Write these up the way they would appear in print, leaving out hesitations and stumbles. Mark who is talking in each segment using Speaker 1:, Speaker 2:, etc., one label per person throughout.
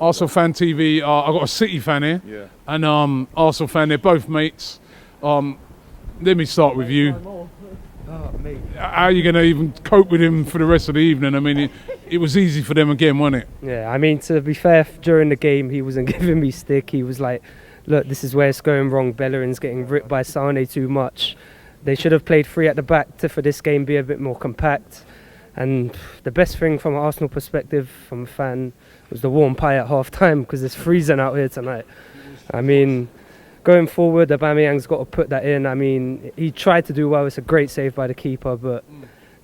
Speaker 1: Arsenal Fan TV. I've got a City fan here, and Arsenal fan. They're both mates. Let me start with you.
Speaker 2: Mate.
Speaker 1: How are you going to even cope with him for the rest of the evening? I mean, it was easy for them again, wasn't it?
Speaker 2: Yeah, I mean, to be fair, during the game, he wasn't giving me stick. He was like, look, this is where it's going wrong. Bellerin's getting ripped by Sane too much. They should have played three at the back to, for this game, be a bit more compact. And the best thing from an Arsenal perspective, from a fan, was the warm pie at half-time, because it's freezing out here tonight. I mean, going forward, Aubameyang's got to put that in. I mean, he tried to do well. It's a great save by the keeper, but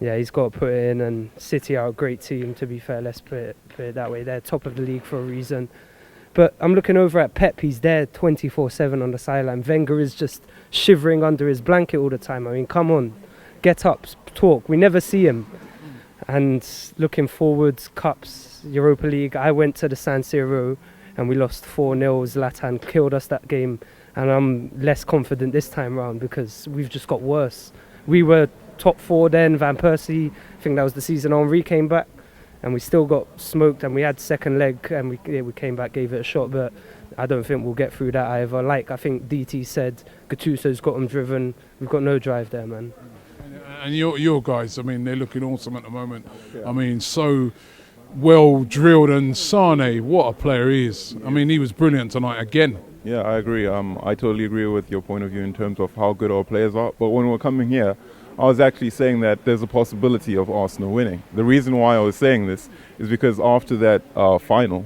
Speaker 2: yeah, he's got to put it in. And City are a great team, to be fair. Let's put it that way. They're top of the league for a reason. But I'm looking over at Pep. He's there 24/7 on the sideline. Wenger is just shivering under his blanket all the time. I mean, come on, get up, talk. We never see him. And looking forwards, Cups, Europa League. I went to the San Siro and we lost 4-0. Zlatan killed us that game. And I'm less confident this time round because we've just got worse. We were top four then, Van Persie, I think that was the season Henry came back, and we still got smoked, and we had second leg, and we came back, gave it a shot, but I don't think we'll get through that either. Like I think DT said, Gattuso's got them driven. We've got no drive there, man.
Speaker 1: And your guys, I mean, they're looking awesome at the moment. I mean, so well drilled, and Sane, what a player he is. I mean, he was brilliant tonight again.
Speaker 3: Yeah, I agree. I totally agree with your point of view in terms of how good our players are. But when we're coming here, I was actually saying that there's a possibility of Arsenal winning. The reason why I was saying this is because after that final,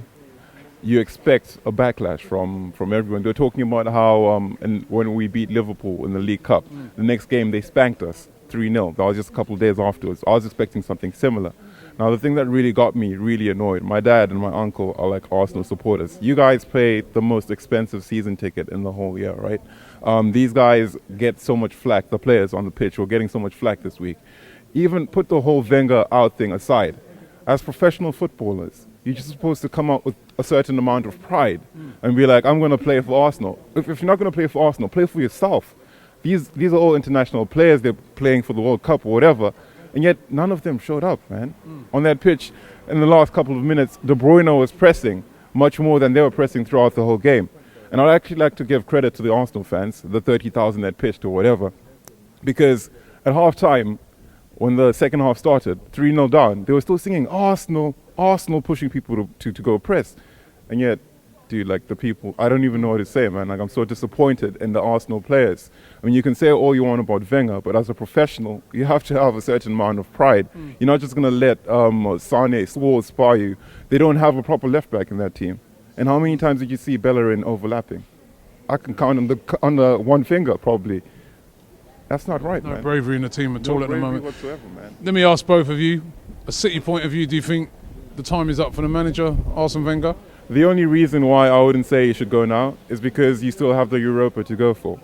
Speaker 3: you expect a backlash from everyone. They're talking about how and when we beat Liverpool in the League Cup, the next game they spanked us 3-0. That was just a couple of days afterwards. I was expecting something similar. Now, the thing that really got me really annoyed, my dad and my uncle are like Arsenal supporters. You guys pay the most expensive season ticket in the whole year, right? These guys get so much flack, the players on the pitch were getting so much flack this week. Even put the whole Wenger out thing aside. As professional footballers, you're just supposed to come out with a certain amount of pride and be like, I'm going to play for Arsenal. If you're not going to play for Arsenal, play for yourself. These are all international players. They're playing for the World Cup or whatever. And yet, none of them showed up, man. On that pitch, in the last couple of minutes, De Bruyne was pressing much more than they were pressing throughout the whole game. And I'd actually like to give credit to the Arsenal fans, the 30,000 that pitched or whatever, because at half-time, when the second half started, 3-0 down, they were still singing Arsenal, Arsenal, pushing people to go press. And yet, dude, like the people, I don't even know what to say, man. Like, I'm so disappointed in the Arsenal players. I mean, you can say all you want about Wenger, but as a professional, you have to have a certain amount of pride. You're not just going to let Sane, Swallow spar you. They don't have a proper left back in that team. And how many times did you see Bellerin overlapping? I can count on the one finger, probably. That's not right, man.
Speaker 1: No bravery in the team at all at the moment.
Speaker 3: Whatsoever, man.
Speaker 1: Let me ask both of you, a City point of view, do you think the time is up for the manager, Arsene Wenger?
Speaker 3: The only reason why I wouldn't say he should go now is because you still have the Europa to go for.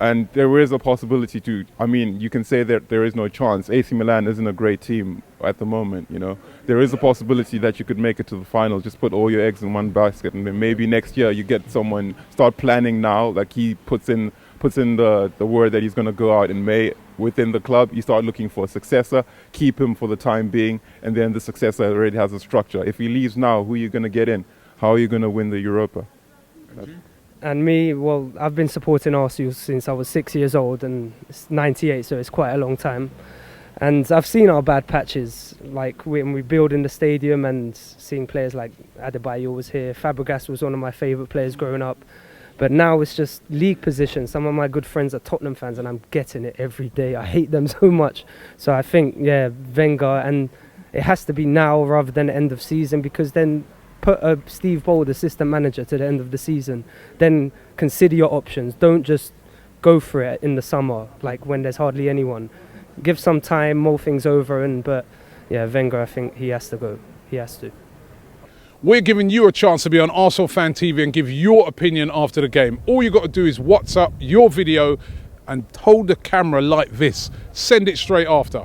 Speaker 3: And there is a possibility to, I mean, you can say that there is no chance. AC Milan isn't a great team at the moment, you know. There is a possibility that you could make it to the final, just put all your eggs in one basket, and then maybe next year you get someone, start planning now, like he puts in the word that he's going to go out in May within the club. You start looking for a successor, keep him for the time being, and then the successor already has a structure. If he leaves now, who are you going to get in? How are you going to win the Europa?
Speaker 2: And me, well, I've been supporting Arsenal since I was 6 years old, and it's 98, so it's quite a long time. And I've seen our bad patches, like when we build in the stadium and seeing players like Adebayor was here. Fabregas was one of my favourite players growing up. But now it's just league position. Some of my good friends are Tottenham fans, and I'm getting it every day. I hate them so much. So I think, yeah, Wenger, and it has to be now rather than the end of season, because then put Steve Bold, assistant manager, to the end of the season. Then consider your options. Don't just go for it in the summer, like when there's hardly anyone. Give some time, mull things over. But yeah, Wenger, I think he has to go. He has to.
Speaker 1: We're giving you a chance to be on Arsenal Fan TV and give your opinion after the game. All you got to do is WhatsApp your video and hold the camera like this. Send it straight after.